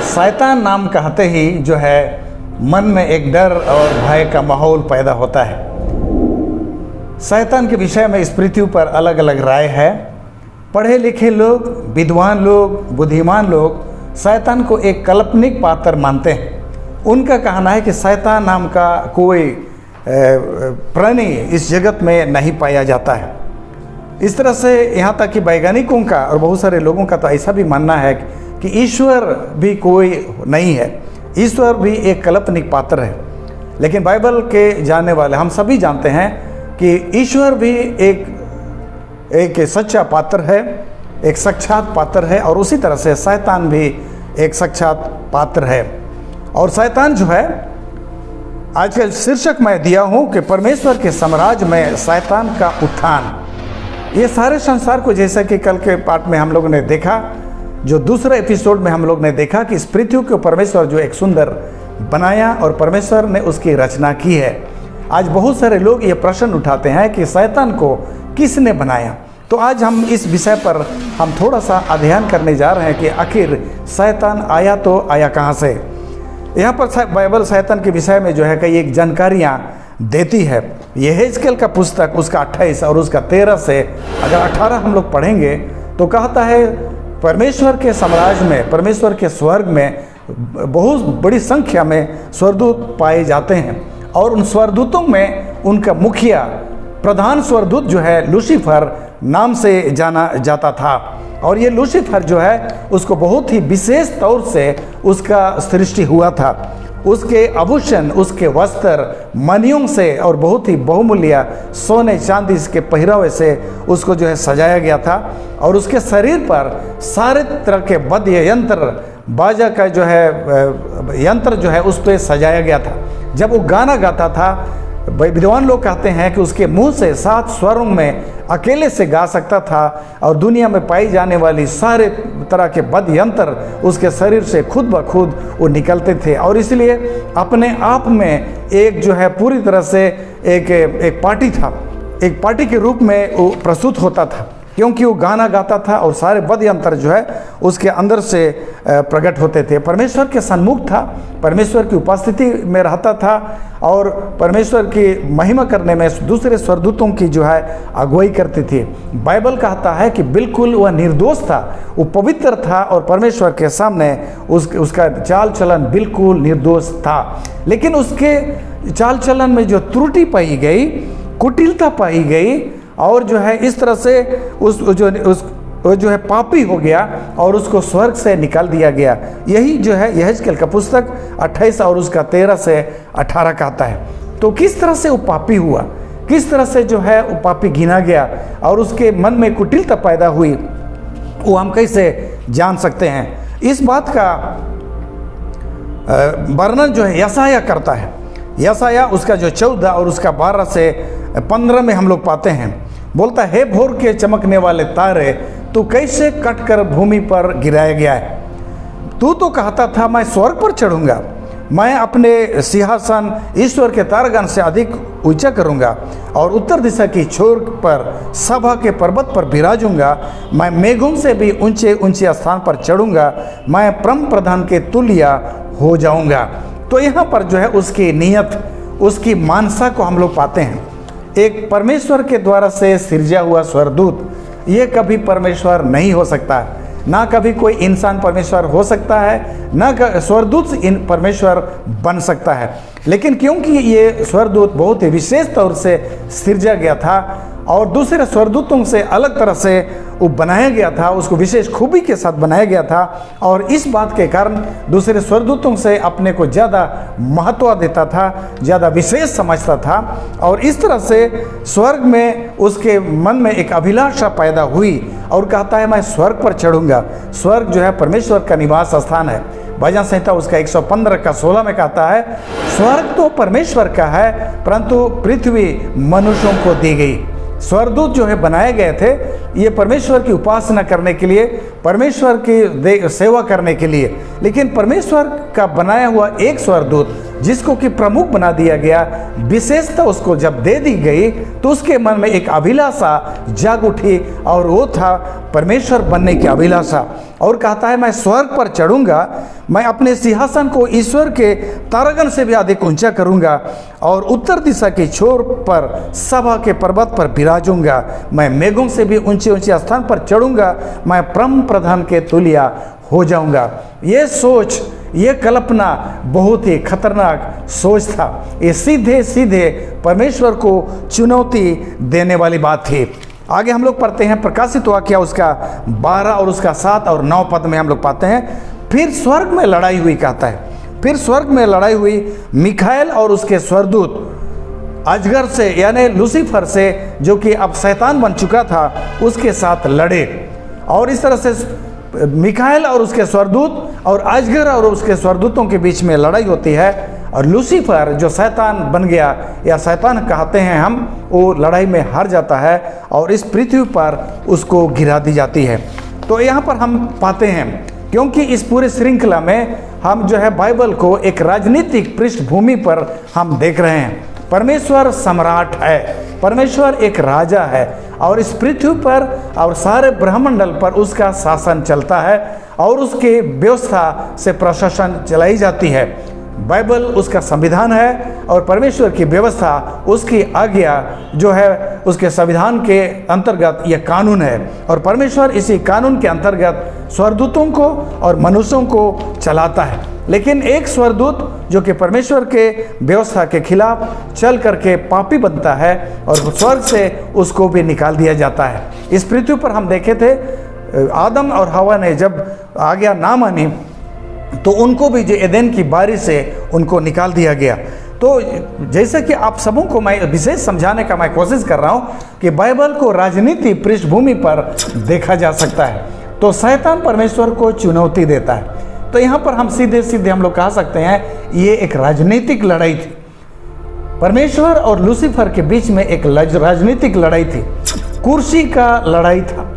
शैतान नाम कहते ही जो है मन में एक डर और भय का माहौल पैदा होता है। शैतान के विषय में इस पृथ्वी पर अलग अलग राय है। पढ़े लिखे लोग, विद्वान लोग, बुद्धिमान लोग शैतान को एक काल्पनिक पात्र मानते हैं। उनका कहना है कि शैतान नाम का कोई प्राणी इस जगत में नहीं पाया जाता है। इस तरह से यहाँ तक कि वैज्ञानिकों का और बहुत सारे लोगों का तो ऐसा भी मानना है कि ईश्वर भी कोई नहीं है, ईश्वर भी एक काल्पनिक पात्र है। लेकिन बाइबल के जानने वाले हम सभी जानते हैं कि ईश्वर भी एक सच्चा पात्र है, एक साक्षात पात्र है, और उसी तरह से शैतान भी एक साक्षात पात्र है। और शैतान जो है, आज का शीर्षक मैं दिया हूँ कि परमेश्वर के साम्राज्य में शैतान का उत्थान। ये सारे संसार को, जैसा कि कल के पाठ में हम लोगों ने देखा, जो दूसरे एपिसोड में हम लोग ने देखा कि इस पृथ्वी को परमेश्वर जो एक सुंदर बनाया और परमेश्वर ने उसकी रचना की है। आज बहुत सारे लोग ये प्रश्न उठाते हैं कि शैतान को किसने बनाया। तो आज हम इस विषय पर हम थोड़ा सा अध्ययन करने जा रहे हैं कि आखिर शैतान आया तो आया कहाँ से। यहाँ पर बाइबल शैतान के विषय में जो है कई एक जानकारियाँ देती है। यहेजकेल का पुस्तक उसका 28 और उसका 13 से अगर 18 हम लोग पढ़ेंगे तो कहता है परमेश्वर के साम्राज्य में, परमेश्वर के स्वर्ग में बहुत बड़ी संख्या में स्वर्गदूत पाए जाते हैं। और उन स्वर्गदूतों में उनका मुखिया प्रधान स्वर्गदूत जो है लूसीफर नाम से जाना जाता था। और ये लूसीफर जो है उसको बहुत ही विशेष तौर से उसका सृष्टि हुआ था। उसके आभूषण, उसके वस्त्र मणियों से और बहुत ही बहुमूल्य सोने चांदी के पहरावे से उसको जो है सजाया गया था। और उसके शरीर पर सारे तरह के वाद्य यंत्र, बाजा का जो है यंत्र जो है उस पर सजाया गया था। जब वो गाना गाता था, विद्वान लोग कहते हैं कि उसके मुंह से 7 स्वरों में अकेले से गा सकता था। और दुनिया में पाई जाने वाली सारे तरह के वाद्य यंत्र उसके शरीर से खुद ब खुद वो निकलते थे। और इसलिए अपने आप में एक जो है पूरी तरह से एक पार्टी था, एक पार्टी के रूप में वो प्रस्तुत होता था, क्योंकि वो गाना गाता था और सारे वाद्य यंत्र जो है उसके अंदर से प्रकट होते थे। परमेश्वर के सन्मुख था, परमेश्वर की उपस्थिति में रहता था और परमेश्वर की महिमा करने में दूसरे स्वर्गदूतों की जो है अगुवाई करती थी। बाइबल कहता है कि बिल्कुल वह निर्दोष था, वो पवित्र था और परमेश्वर के सामने उसका चाल चलन बिल्कुल निर्दोष था। लेकिन उसके चाल चलन में जो त्रुटि पाई गई, कुटिलता पाई गई, और जो है इस तरह से वो जो है पापी हो गया और उसको स्वर्ग से निकाल दिया गया। यही जो है यहेजकेल का पुस्तक 28 और उसका 13 से 18 कहता है। तो किस तरह से वो पापी हुआ, किस तरह से जो है वो पापी गिना गया और उसके मन में कुटिलता पैदा हुई, वो हम कैसे जान सकते हैं। इस बात का वर्णन जो है यशायाह करता है। यशायाह उसका जो 14 और उसका 12 से 15 में हम लोग पाते हैं। बोलता है, हे भोर के चमकने वाले तारे, तू कैसे कटकर भूमि पर गिराया गया है। तू तो कहता था मैं स्वर्ग पर चढ़ूंगा, मैं अपने सिंहासन ईश्वर के तारगण से अधिक ऊंचा करूंगा और उत्तर दिशा की छोर पर सभा के पर्वत पर विराजूंगा। मैं मेघों से भी ऊंचे ऊंचे स्थान पर चढ़ूंगा, मैं परम प्रधान के तुल्य हो जाऊंगा। तो यहाँ पर जो है उसकी नीयत, उसकी मानसा को हम लोग पाते हैं। एक परमेश्वर के द्वारा से सृजा हुआ स्वर्गदूत, ये कभी परमेश्वर नहीं हो सकता, ना कभी कोई इंसान परमेश्वर हो सकता है, ना स्वर्गदूत परमेश्वर बन सकता है। लेकिन क्योंकि ये स्वर्गदूत बहुत ही विशेष तौर से सृजा गया था और दूसरे स्वर्गदूतों से अलग तरह से वो बनाया गया था, उसको विशेष खूबी के साथ बनाया गया था, और इस बात के कारण दूसरे स्वर्गदूतों से अपने को ज़्यादा महत्व देता था, ज़्यादा विशेष समझता था। और इस तरह से स्वर्ग में उसके मन में एक अभिलाषा पैदा हुई और कहता है मैं स्वर्ग पर चढ़ूंगा। स्वर्ग जो है परमेश्वर का निवास स्थान है। भजन संहिता उसका 115 का 16 में कहता है, स्वर्ग तो परमेश्वर का है परंतु पृथ्वी मनुष्यों को दी गई। स्वर्गदूत जो है बनाए गए थे ये परमेश्वर की उपासना करने के लिए, परमेश्वर की सेवा करने के लिए। लेकिन परमेश्वर का बनाया हुआ एक स्वर्गदूत जिसको कि प्रमुख बना दिया गया, विशेषता उसको जब दे दी गई तो उसके मन में एक अभिलाषा जाग उठी और वो था परमेश्वर बनने की अभिलाषा। और कहता है मैं स्वर्ग पर चढ़ूंगा, मैं अपने सिंहासन को ईश्वर के तारागण से भी अधिक ऊंचा करूंगा और उत्तर दिशा की छोर पर सभा के पर्वत पर विराजूंगा, मैं मेघों से भी ऊंचे ऊंचे स्थान पर चढ़ूंगा, मैं परम प्रधान के तुल्य हो जाऊंगा। ये सोच, ये कल्पना बहुत ही खतरनाक सोच था। ये सीधे सीधे परमेश्वर को चुनौती देने वाली बात थी। आगे हम लोग पढ़ते हैं प्रकाशित वाक्य उसका 12 और उसका 7 और 9 पद में हम लोग पाते हैं, फिर स्वर्ग में लड़ाई हुई, कहता है फिर स्वर्ग में लड़ाई हुई, मिखाएल और उसके स्वर्गदूत अजगर से यानी लूसीफर से, जो कि अब शैतान बन चुका था, उसके साथ लड़े। और इस तरह से मिखाएल और उसके स्वर्गदूत और अजगर और उसके स्वर्गदूतों के बीच में लड़ाई होती है, और लूसीफर जो शैतान बन गया या शैतान कहते हैं हम, वो लड़ाई में हार जाता है और इस पृथ्वी पर उसको गिरा दी जाती है। तो यहाँ पर हम पाते हैं, क्योंकि इस पूरे श्रृंखला में हम जो है बाइबल को एक राजनीतिक पृष्ठभूमि पर हम देख रहे हैं। परमेश्वर सम्राट है, परमेश्वर एक राजा है और इस पृथ्वी पर और सारे ब्रह्मंडल पर उसका शासन चलता है और उसके व्यवस्था से प्रशासन चलाई जाती है। बाइबल उसका संविधान है और परमेश्वर की व्यवस्था, उसकी आज्ञा जो है उसके संविधान के अंतर्गत यह कानून है, और परमेश्वर इसी कानून के अंतर्गत स्वर्गदूतों को और मनुष्यों को चलाता है। लेकिन एक स्वर्गदूत जो कि परमेश्वर के व्यवस्था के खिलाफ चल करके पापी बनता है और स्वर्ग से उसको भी निकाल दिया जाता है। इस पृथ्वी पर हम देखे थे आदम और हवा ने जब आज्ञा ना मानी तो उनको भी जो एदेन की बारी से उनको निकाल दिया गया। तो जैसे कि आप सबों को मैं विशेष समझाने का मैं कोशिश कर रहा हूँ कि बाइबल को राजनीति पृष्ठभूमि पर देखा जा सकता है। तो शैतान परमेश्वर को चुनौती देता है। तो यहाँ पर हम सीधे सीधे हम लोग कह सकते हैं ये एक राजनीतिक लड़ाई थी। परमेश्वर और लूसीफर के बीच में एक राजनीतिक लड़ाई थी, कुर्सी का लड़ाई था।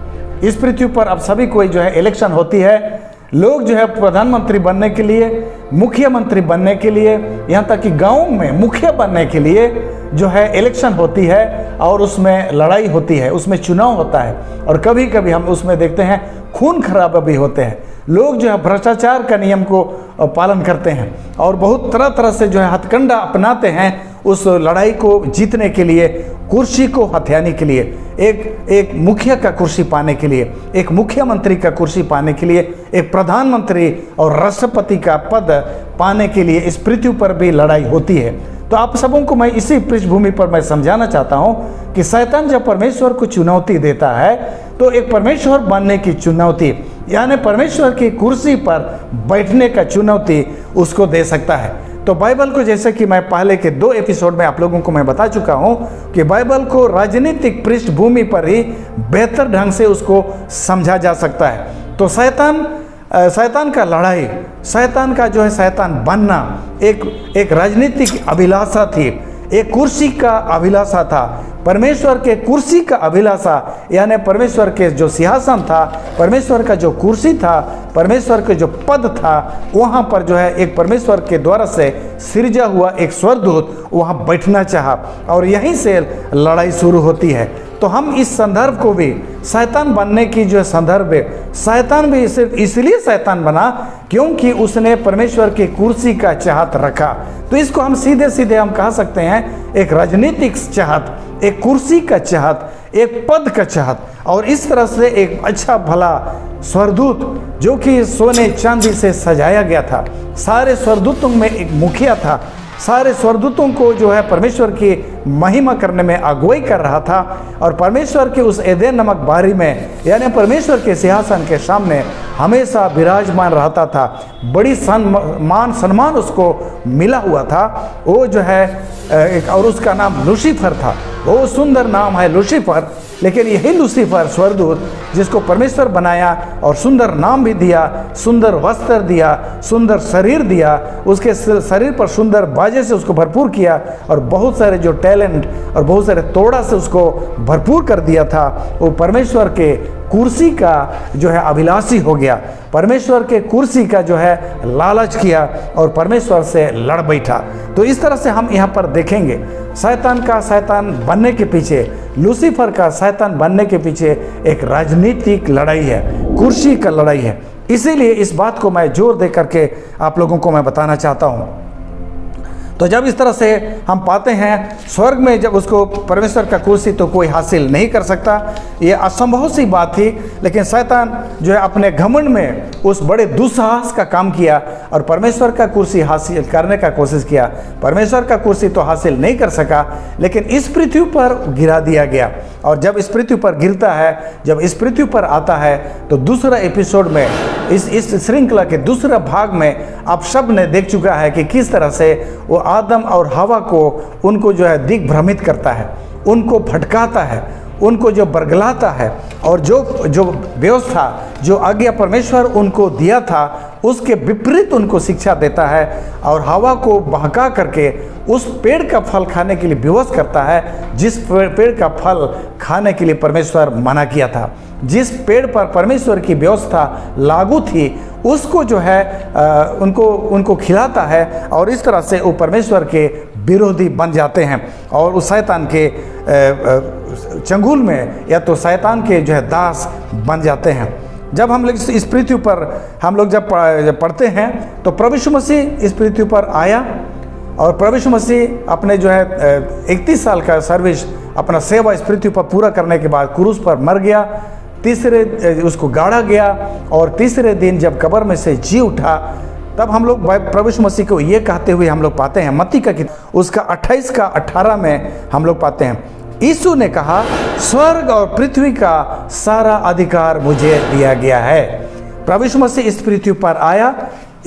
इस पृथ्वी पर अब सभी कोई जो है इलेक्शन होती है, लोग जो है प्रधानमंत्री बनने के लिए, मुख्यमंत्री बनने के लिए, यहाँ तक कि गाँव में मुखिया बनने के लिए जो है इलेक्शन होती है और उसमें लड़ाई होती है, उसमें चुनाव होता है। और कभी कभी हम उसमें देखते हैं खून खराबा भी होते हैं। लोग जो है भ्रष्टाचार का नियम को पालन करते हैं और बहुत तरह तरह से जो है हथकंडा अपनाते हैं उस लड़ाई को जीतने के लिए, कुर्सी को हथियाने के लिए, एक मुखिया का कुर्सी पाने के लिए, एक मुख्यमंत्री का कुर्सी पाने के लिए, एक प्रधानमंत्री और राष्ट्रपति का पद पाने के लिए इस पृथ्वी पर भी लड़ाई होती है। तो आप सबों को मैं इसी पृष्ठभूमि पर मैं समझाना चाहता हूँ कि शैतान जब परमेश्वर को चुनौती देता है तो एक परमेश्वर बनने की चुनौती, यानी परमेश्वर की कुर्सी पर बैठने का चुनौती उसको दे सकता है। तो बाइबल को, जैसे कि मैं पहले के 2 एपिसोड में आप लोगों को मैं बता चुका हूं कि बाइबल को राजनीतिक पृष्ठभूमि पर ही बेहतर ढंग से उसको समझा जा सकता है। तो शैतान का लड़ाई, शैतान का जो है शैतान बनना एक राजनीतिक अभिलाषा थी, एक कुर्सी का अभिलाषा था। परमेश्वर के कुर्सी का अभिलाषा यानी परमेश्वर के जो सिंहासन था, परमेश्वर का जो कुर्सी था, परमेश्वर के जो पद था, वहाँ पर जो है एक परमेश्वर के द्वारा से सृजा हुआ एक स्वर्गदूत वहाँ बैठना चाहा और यहीं से लड़ाई शुरू होती है। तो हम इस संदर्भ को भी, शैतान बनने की जो संदर्भ है, शैतान भी सिर्फ इसलिए शैतान बना क्योंकि उसने परमेश्वर की कुर्सी का चाहत रखा। तो इसको हम सीधे सीधे हम कह सकते हैं एक राजनीतिक चाहत, एक कुर्सी का चाहत, एक पद का चाहत, और इस तरह से एक अच्छा भला स्वर्गदूत जो कि सोने चांदी से सजाया गया था। सारे स्वर्गदूतों में एक मुखिया था, सारे स्वर्गदूतों को जो है परमेश्वर की महिमा करने में अगुवाई कर रहा था और परमेश्वर के उस एदेन नामक बारी में यानी परमेश्वर के सिंहासन के सामने हमेशा विराजमान रहता था। बड़ी सम्मान उसको मिला हुआ था। वो जो है और उसका नाम लूसीफर था। वो सुंदर नाम है लूसीफर, लेकिन यही लूसीफर स्वर्गदूत जिसको परमेश्वर बनाया और सुंदर नाम भी दिया, सुंदर वस्त्र दिया, सुंदर शरीर दिया, उसके शरीर पर सुंदर बाजे से उसको भरपूर किया और बहुत सारे जो टैलेंट और बहुत सारे तोड़ा से उसको भरपूर कर दिया था, वो परमेश्वर के कुर्सी का जो है अभिलाषी हो गया, परमेश्वर के कुर्सी का जो है लालच किया और परमेश्वर से लड़ बैठा। तो इस तरह से हम यहाँ पर देखेंगे शैतान का शैतान बनने के पीछे, लूसीफर का शैतान बनने के पीछे एक राजनीतिक लड़ाई है, कुर्सी का लड़ाई है। इसीलिए इस बात को मैं जोर दे करके आप लोगों को मैं बताना चाहता हूँ। तो जब इस तरह से हम पाते हैं स्वर्ग में जब उसको परमेश्वर का कुर्सी तो कोई हासिल नहीं कर सकता, ये असंभव सी बात थी। लेकिन शैतान जो है अपने घमंड में उस बड़े दुस्साहस का काम किया और परमेश्वर का कुर्सी हासिल करने का कोशिश किया। परमेश्वर का कुर्सी तो हासिल नहीं कर सका, लेकिन इस पृथ्वी पर गिरा दिया गया। और जब इस पृथ्वी पर गिरता है, जब इस पृथ्वी पर आता है, तो दूसरा एपिसोड में इस श्रृंखला के दूसरा भाग में आप सब ने देख चुका है कि किस तरह से वो आदम और हवा को उनको जो है दिग्भ्रमित करता है, उनको भटकाता है, उनको जो बरगलाता है और जो व्यवस्था जो आज्ञा परमेश्वर उनको दिया था उसके विपरीत उनको शिक्षा देता है और हवा को बहका करके उस पेड़ का फल खाने के लिए विवश करता है जिस पेड़ का फल खाने के लिए परमेश्वर मना किया था। जिस पेड़ पर परमेश्वर की व्यवस्था लागू थी उसको जो है उनको खिलाता है और इस तरह से वो परमेश्वर के विरोधी बन जाते हैं और उस शैतान के चंगुल में या तो शैतान के जो है दास बन जाते हैं। जब हम लोग इस पृथ्वी पर हम लोग जब पढ़ते हैं तो प्रभु यीशु मसीह इस पृथ्वी पर आया और प्रभु यीशु मसीह अपने जो है 31 साल का सर्विस अपना सेवा इस पृथ्वी पर पूरा करने के बाद क्रूस पर मर गया, तीसरे उसको गाड़ा गया और तीसरे दिन जब कब्र में से जी उठा, तब हम लोग प्रभु यीशु मसीह को ये कहते हुए हम लोग पाते हैं मत्ती का किताब उसका 28 का 18 में हम लोग पाते हैं, यीशु ने कहा स्वर्ग और पृथ्वी का सारा अधिकार मुझे दिया गया है। प्रभु यीशु मसीह इस पृथ्वी पर आया,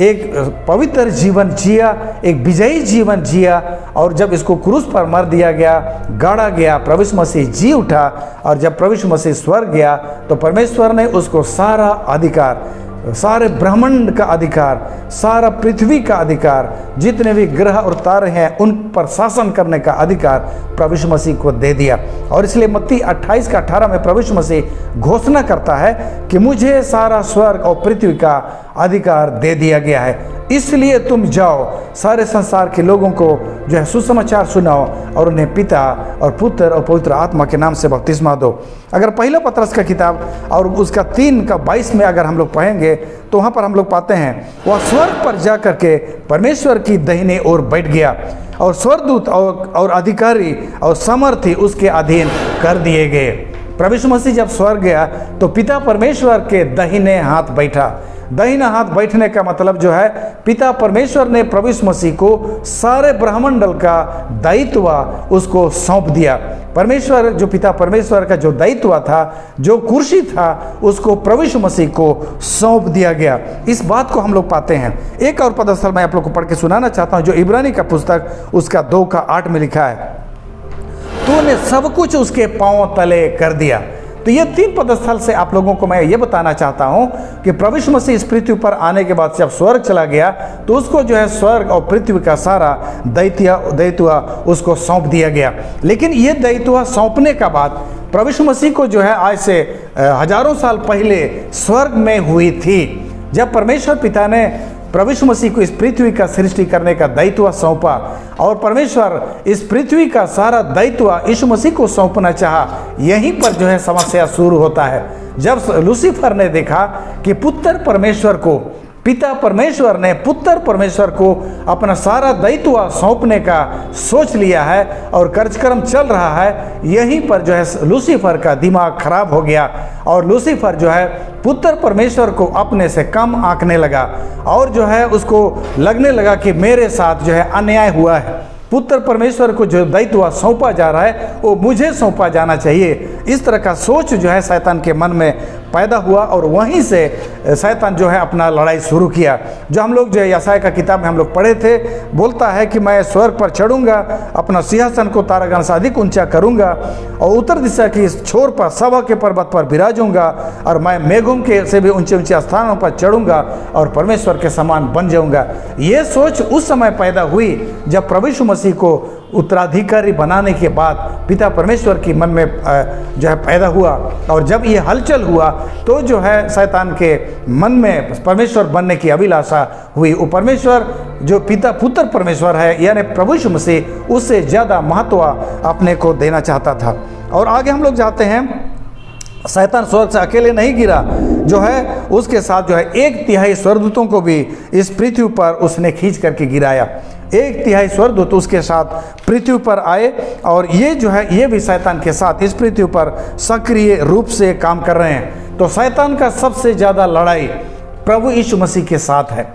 एक पवित्र जीवन जिया, एक विजयी जीवन जिया और जब इसको क्रूस पर मार दिया गया, गाड़ा गया, प्रभु यीशु मसीह जी उठा और जब प्रभु यीशु मसीह स्वर्ग गया तो परमेश्वर ने उसको सारा अधिकार, सारे ब्रह्मांड का अधिकार, सारा पृथ्वी का अधिकार, जितने भी ग्रह और तारे हैं उन पर शासन करने का अधिकार प्रभु यीशु मसीह को दे दिया। और इसलिए मत्ती 28 का 18 में प्रभु यीशु मसीह घोषणा करता है कि मुझे सारा स्वर्ग और पृथ्वी का अधिकार दे दिया गया है, इसलिए तुम जाओ सारे संसार के लोगों को जो है सुसमाचार सुनाओ और उन्हें पिता और पुत्र और पवित्र आत्मा के नाम से बपतिस्मा दो। अगर पहला पतरस का किताब और उसका 3 का 22 में अगर हम लोग पढ़ेंगे तो वहाँ पर हम लोग पाते हैं वह स्वर्ग पर जा करके परमेश्वर की दाहिने ओर बैठ गया और स्वर्गदूत और अधिकारी और सामर्थी उसके अधीन कर दिए गए। प्रभु यीशु मसीह जब स्वर्ग गया तो पिता परमेश्वर के दाहिने हाथ बैठा। दाहिना हाथ बैठने का मतलब जो है पिता परमेश्वर ने प्रभु यीशु मसीह को सारे ब्रह्मांडल का दायित्व उसको सौंप दिया। परमेश्वर जो पिता परमेश्वर का जो दायित्व था, जो कुर्सी था, उसको प्रभु यीशु मसीह को सौंप दिया गया। इस बात को हम लोग पाते हैं। एक और पदस्थल मैं आप लोग को पढ़ के सुनाना चाहता हूँ जो इब्रानी का पुस्तक उसका 2 का 8 में लिखा है, तूने सब कुछ उसके पांव तले कर दिया। तो ये 3 पदस्थल से आप लोगों को मैं ये बताना चाहता हूँ कि प्रभु यीशु मसीह इस पृथ्वी पर आने के बाद जब स्वर्ग चला गया तो उसको जो है स्वर्ग और पृथ्वी का सारा दायित्व उसको सौंप दिया गया। लेकिन ये दायित्व सौंपने का बाद प्रभु यीशु मसीह को जो है आज से हजारों साल पहले स्वर्ग में हुई थी, जब परमेश्वर पिता ने प्रभु यीशु मसीह को इस पृथ्वी का सृष्टि करने का दायित्व सौंपा और परमेश्वर इस पृथ्वी का सारा दायित्व यीशु मसीह को सौंपना चाहा। यहीं पर जो है समस्या शुरू होता है। जब लूसीफर ने देखा कि पुत्र परमेश्वर को, पिता परमेश्वर ने पुत्र परमेश्वर को अपना सारा दायित्व सौंपने का सोच लिया है और कार्यक्रम चल रहा है, यहीं पर जो है लूसीफर का दिमाग खराब हो गया और लूसीफर जो है पुत्र परमेश्वर को अपने से कम आंकने लगा और जो है उसको लगने लगा कि मेरे साथ जो है अन्याय हुआ है, पुत्र परमेश्वर को जो दायित्व सौंपा जा रहा है वो मुझे सौंपा जाना चाहिए। इस तरह का सोच जो है शैतान के मन में पैदा हुआ और वहीं से शैतान जो है अपना लड़ाई शुरू किया। जो हम लोग जो यशायाह का किताब में हम लोग पढ़े थे, बोलता है कि मैं स्वर्ग पर चढ़ूंगा, अपना सिंहासन को तारागण से अधिक ऊंचा करूंगा और उत्तर दिशा की छोर पर सभा के पर्वत पर विराजूंगा और मैं मेघों के से भी ऊंचे ऊंचे स्थानों पर चढ़ूंगा और परमेश्वर के समान बन जाऊंगा। ये सोच उस समय पैदा हुई जब प्रभु यीशु मसीह को उत्तराधिकारी बनाने के बाद पिता परमेश्वर की मन में जो है पैदा हुआ। और जब ये हलचल हुआ तो जो है शैतान के मन में परमेश्वर बनने की अभिलाषा हुई। वो परमेश्वर जो पिता पुत्र परमेश्वर है यानी प्रभु यीशु मसीह, उससे ज़्यादा महत्व अपने को देना चाहता था। और आगे हम लोग जाते हैं, शैतान स्वर्ग से अकेले नहीं गिरा, जो है उसके साथ जो है 1/3 स्वर्गदूतों को भी इस पृथ्वी पर उसने खींच करके गिराया। 1/3 स्वर्गदूत उसके साथ पृथ्वी पर आए और ये जो है ये भी शैतान के साथ इस पृथ्वी पर सक्रिय रूप से काम कर रहे हैं। तो शैतान का सबसे ज़्यादा लड़ाई प्रभु यीशु मसीह के साथ है।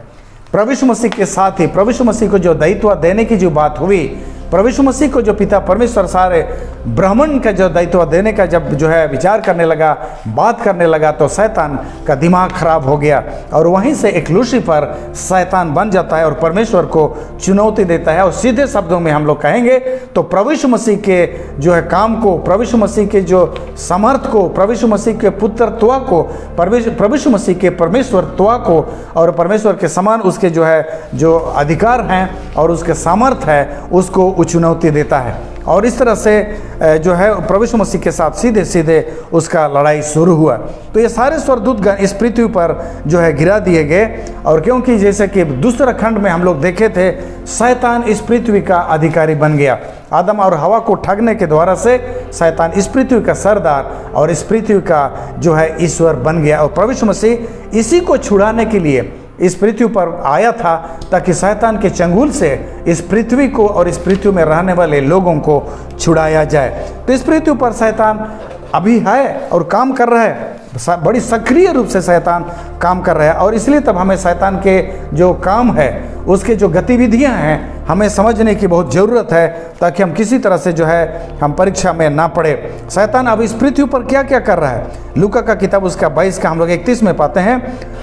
प्रभु यीशु मसीह के साथ ही प्रभु यीशु मसीह को जो दायित्व देने की जो बात हुई, प्रभु यीशु मसीह को जो पिता परमेश्वर सारे ब्राह्मण का जो दायित्व देने का जब जो है विचार करने लगा, बात करने लगा, तो शैतान का दिमाग खराब हो गया और वहीं से एक लूसीफर शैतान बन जाता है और परमेश्वर को चुनौती देता है। और सीधे शब्दों में हम लोग कहेंगे तो प्रभु यीशु मसीह के जो है काम को, प्रभु यीशु मसीह के जो समर्थ को, प्रभु यीशु मसीह के पुत्रत्व को, प्रभु यीशु मसीह के परमेश्वरत्व को और परमेश्वर के समान उसके जो है जो अधिकार हैं और उसके सामर्थ है, उसको चुनौती देता है। और इस तरह से जो है प्रभु यीशु मसीह के साथ सीधे सीधे उसका लड़ाई शुरू हुआ। तो ये सारे स्वर्गदूतगण इस पृथ्वी पर जो है गिरा दिए गए। और क्योंकि जैसे कि दूसरा खंड में हम लोग देखे थे, शैतान इस पृथ्वी का अधिकारी बन गया। आदम और हवा को ठगने के द्वारा से शैतान इस पृथ्वी का सरदार और इस पृथ्वी का जो है ईश्वर बन गया। और प्रभु यीशु मसीह इसी को छुड़ाने के लिए इस पृथ्वी पर आया था ताकि शैतान के चंगुल से इस पृथ्वी को और इस पृथ्वी में रहने वाले लोगों को छुड़ाया जाए। तो इस पृथ्वी पर शैतान अभी है और काम कर रहा है, बड़ी सक्रिय रूप से शैतान काम कर रहा है। और इसलिए तब हमें शैतान के जो काम है, उसके जो गतिविधियां हैं, हमें समझने की बहुत ज़रूरत है ताकि हम किसी तरह से जो है हम परीक्षा में ना पड़े। शैतान अब इस पृथ्वी पर क्या क्या कर रहा है, लूका का किताब उसका 22 का हम लोग 31 में पाते हैं।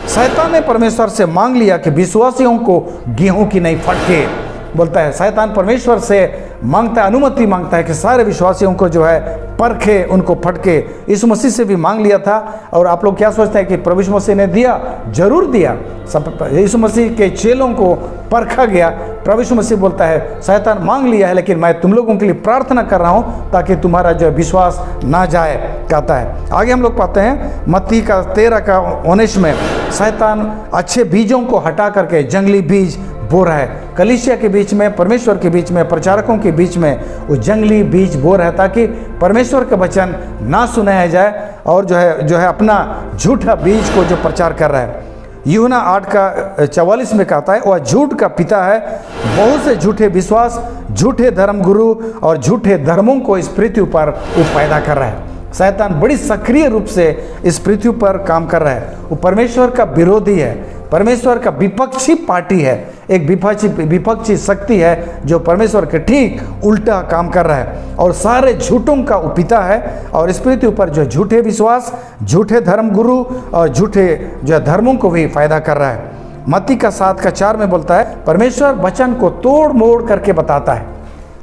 शैतान ने परमेश्वर से मांग लिया कि विश्वासियों को गेहूं की नहीं फटके। बोलता है शैतान परमेश्वर से मांगता है, अनुमति मांगता है कि सारे विश्वासियों को जो है परखे, उनको फटके। यीशु मसीह से भी मांग लिया था। और आप लोग क्या सोचते हैं कि प्रभु यीशु मसीह ने दिया? जरूर दिया। सब यीशु मसीह के चेलों को परखा गया। प्रभु यीशु मसीह बोलता है शैतान मांग लिया है, लेकिन मैं तुम लोगों के लिए प्रार्थना कर रहा हूँ ताकि तुम्हारा जो विश्वास ना जाए, कहता है। आगे हम लोग पाते हैं मत्ती का 13 का 19 में, शैतान अच्छे बीजों को हटा करके जंगली बीज बो रहा है। कलीसिया के बीच में, परमेश्वर के बीच में, प्रचारकों के बीच में वो जंगली बीज बो रहा है ताकि परमेश्वर का वचन ना सुनाया जाए और जो है अपना झूठा बीज को जो प्रचार कर रहा है। यूहन्ना 8 का 44 में कहता है वह झूठ का पिता है, बहुत से झूठे विश्वास, झूठे धर्म गुरु और झूठे धर्मों को इस पृथ्वी पर वो पैदा कर रहा है। शैतान बड़ी सक्रिय रूप से इस पृथ्वी पर काम कर रहा है। वो परमेश्वर का विरोधी है, परमेश्वर का विपक्षी पार्टी है, एक विपक्षी शक्ति है जो परमेश्वर के ठीक उल्टा काम कर रहा है और सारे झूठों का वो पिता है। और इस पृथ्वी पर जो झूठे विश्वास, झूठे धर्म गुरु और झूठे जो धर्मों को भी फायदा कर रहा है। मत्ती का 7 का 4 में बोलता है परमेश्वर वचन को तोड़ मोड़ करके बताता है।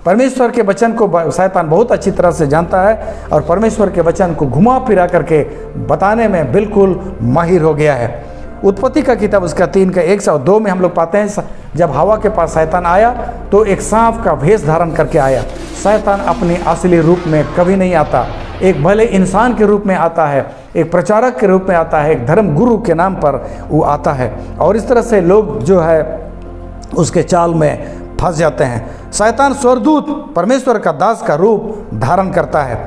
परमेश्वर के वचन को शैतान बहुत अच्छी तरह से जानता है और परमेश्वर के वचन को घुमा फिरा करके बताने में बिल्कुल माहिर हो गया है। उत्पत्ति का किताब उसका 3 का 102 में हम लोग पाते हैं जब हवा के पास शैतान आया तो एक सांप का भेष धारण करके आया। शैतान अपनी असली रूप में कभी नहीं आता, एक भले इंसान के रूप में आता है, एक प्रचारक के रूप में आता है, एक धर्म गुरु के नाम पर वो आता है। और इस तरह से लोग जो है उसके चाल में फंस जाते हैं। शैतान स्वर्गदूत परमेश्वर का दास का रूप धारण करता है।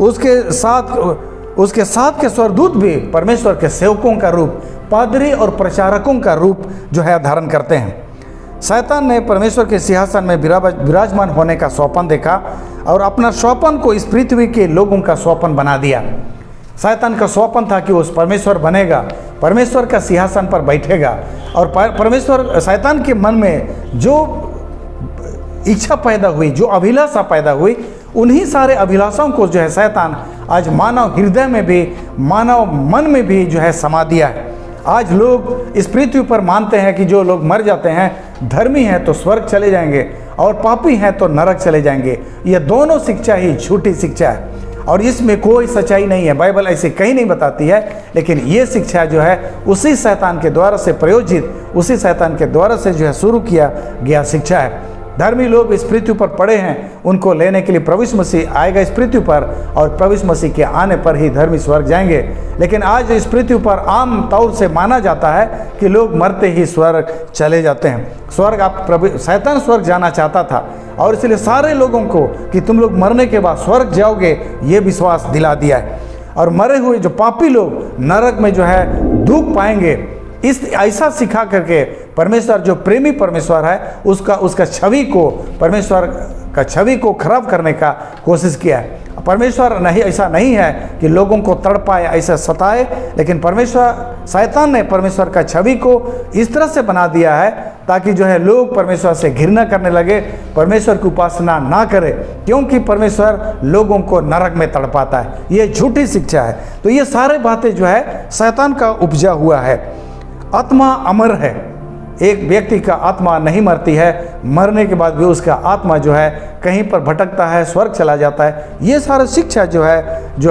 उसके साथ के स्वर्गदूत भी परमेश्वर के सेवकों का रूप, पादरी और प्रचारकों का रूप जो है धारण करते हैं। शैतान ने परमेश्वर के सिंहासन में विराजमान होने का स्वप्न देखा और अपना स्वप्न को इस पृथ्वी के लोगों का स्वप्न बना दिया। शैतान का स्वप्न था कि उस परमेश्वर बनेगा, परमेश्वर का सिंहासन पर बैठेगा और परमेश्वर शैतान के मन में जो इच्छा पैदा हुई, जो अभिलाषा पैदा हुई, उन्हीं सारे अभिलाषाओं को जो है शैतान आज मानव हृदय में भी, मानव मन में भी जो है समा दिया है। आज लोग इस पृथ्वी पर मानते हैं कि जो लोग मर जाते हैं धर्मी हैं तो स्वर्ग चले जाएंगे और पापी हैं तो नरक चले जाएंगे। ये दोनों शिक्षा ही झूठी शिक्षा है और इसमें कोई सच्चाई नहीं है। बाइबल ऐसे कहीं नहीं बताती है, लेकिन ये शिक्षा जो है उसी शैतान के द्वारा से प्रयोजित, उसी शैतान के द्वारा से जो है शुरू किया गया शिक्षा है। धर्मी लोग इस पृथ्वी पर पड़े हैं, उनको लेने के लिए प्रभु यीशु मसीह आएगा इस पृथ्वी पर और प्रभु यीशु मसीह के आने पर ही धर्मी स्वर्ग जाएंगे। लेकिन आज इस पृथ्वी पर आम तौर से माना जाता है कि लोग मरते ही स्वर्ग चले जाते हैं। स्वर्ग शैतान स्वर्ग जाना चाहता था और इसलिए सारे लोगों को कि तुम लोग मरने के बाद स्वर्ग जाओगे ये विश्वास दिला दिया है। और मरे हुए जो पापी लोग नरक में जो है दुख पाएंगे, इस ऐसा सिखा करके परमेश्वर जो प्रेमी परमेश्वर है उसका छवि को, परमेश्वर का छवि को खराब करने का कोशिश किया है। परमेश्वर ऐसा नहीं है कि लोगों को तड़पाए, ऐसा सताए, लेकिन शैतान ने परमेश्वर का छवि को इस तरह से बना दिया है ताकि जो है लोग परमेश्वर से घृणा करने लगे, परमेश्वर की उपासना ना करें, क्योंकि परमेश्वर लोगों को नरक में तड़पाता है। ये झूठी शिक्षा है। तो ये सारे बातें जो है शैतान का उपजा हुआ है। आत्मा अमर है, एक व्यक्ति का आत्मा नहीं मरती है, मरने के बाद भी उसका आत्मा जो है कहीं पर भटकता है, स्वर्ग चला जाता है। ये सारा शिक्षा जो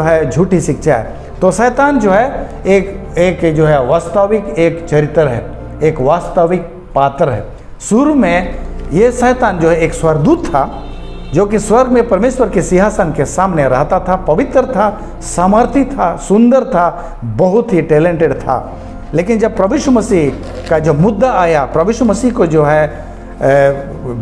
है झूठी शिक्षा है। तो शैतान जो है एक जो है वास्तविक एक चरित्र है, एक वास्तविक पात्र है। शुरू में ये शैतान जो है एक स्वर्गदूत था जो कि स्वर्ग में परमेश्वर के सिंहासन के सामने रहता था, पवित्र था, सामर्थी था, सुंदर था, बहुत ही टैलेंटेड था। लेकिन जब प्रभु यीशु मसीह का जो मुद्दा आया, प्रभु यीशु मसीह को जो है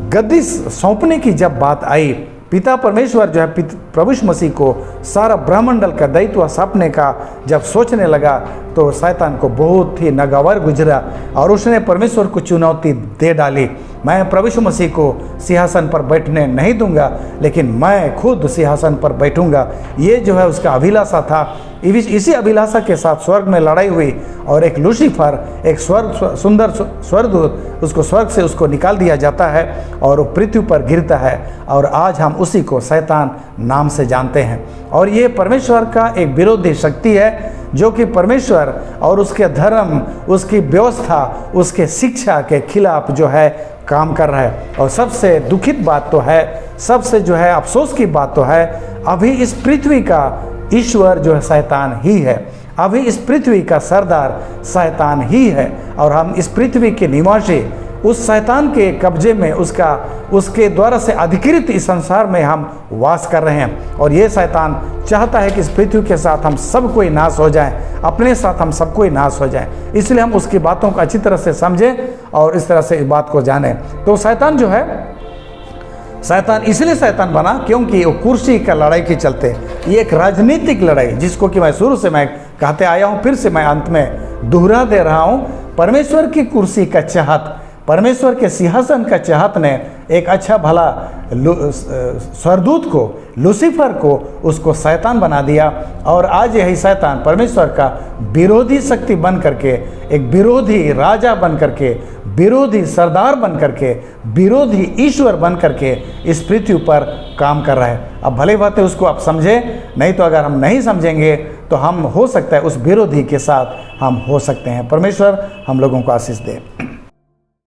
गद्दी सौंपने की जब बात आई, पिता परमेश्वर जो है प्रभु यीशु मसीह को सारा ब्रह्मंडल का दायित्व सौंपने का जब सोचने लगा तो शैतान को बहुत ही नागवार गुजरा और उसने परमेश्वर को चुनौती दे डाली, मैं प्रभु यीशु मसीह को सिंहासन पर बैठने नहीं दूंगा, लेकिन मैं खुद सिंहासन पर बैठूंगा। ये जो है उसका अभिलाषा था। इसी अभिलाषा के साथ स्वर्ग में लड़ाई हुई और एक लूसीफर, एक सुंदर स्वर्गदूत, उसको स्वर्ग से उसको निकाल दिया जाता है और वो पृथ्वी पर गिरता है और आज हम उसी को शैतान नाम से जानते हैं। और ये परमेश्वर का एक विरोधी शक्ति है जो कि परमेश्वर और उसके धर्म, उसकी व्यवस्था, उसके शिक्षा के खिलाफ जो है काम कर रहा है। और सबसे दुखित बात तो है, सबसे जो है अफसोस की बात तो है, अभी इस पृथ्वी का ईश्वर जो है शैतान ही है। अभी इस पृथ्वी का सरदार शैतान ही है और हम इस पृथ्वी के निवासी उस शैतान के कब्जे में, उसके द्वारा से अधिकृत इस संसार में हम वास कर रहे हैं। और ये शैतान चाहता है कि इस पृथ्वी के साथ हम सब कोई नाश हो जाएं, अपने साथ हम सब कोई नाश हो जाएं। इसलिए हम उसकी बातों को अच्छी तरह से समझें और इस तरह से इस बात को जानें। तो शैतान जो है, शैतान इसलिए शैतान बना क्योंकि वो कुर्सी का लड़ाई के चलते, ये एक राजनीतिक लड़ाई जिसको कि मैं शुरू से मैं कहते आया हूँ, फिर से मैं अंत में दोहरा दे रहा हूँ। परमेश्वर की कुर्सी का चाहत, परमेश्वर के सिंहासन का चाहत ने एक अच्छा भला स्वर्गदूत को, लूसीफर को, उसको शैतान बना दिया। और आज यही शैतान परमेश्वर का विरोधी शक्ति बन करके, एक विरोधी राजा बन करके, विरोधी सरदार बन करके, विरोधी ईश्वर बन करके इस पृथ्वी पर काम कर रहा है। अब भले बातें उसको आप समझें, नहीं तो अगर हम नहीं समझेंगे तो हम हो सकता है उस विरोधी के साथ हम हो सकते हैं। परमेश्वर हम लोगों को आशीष दे।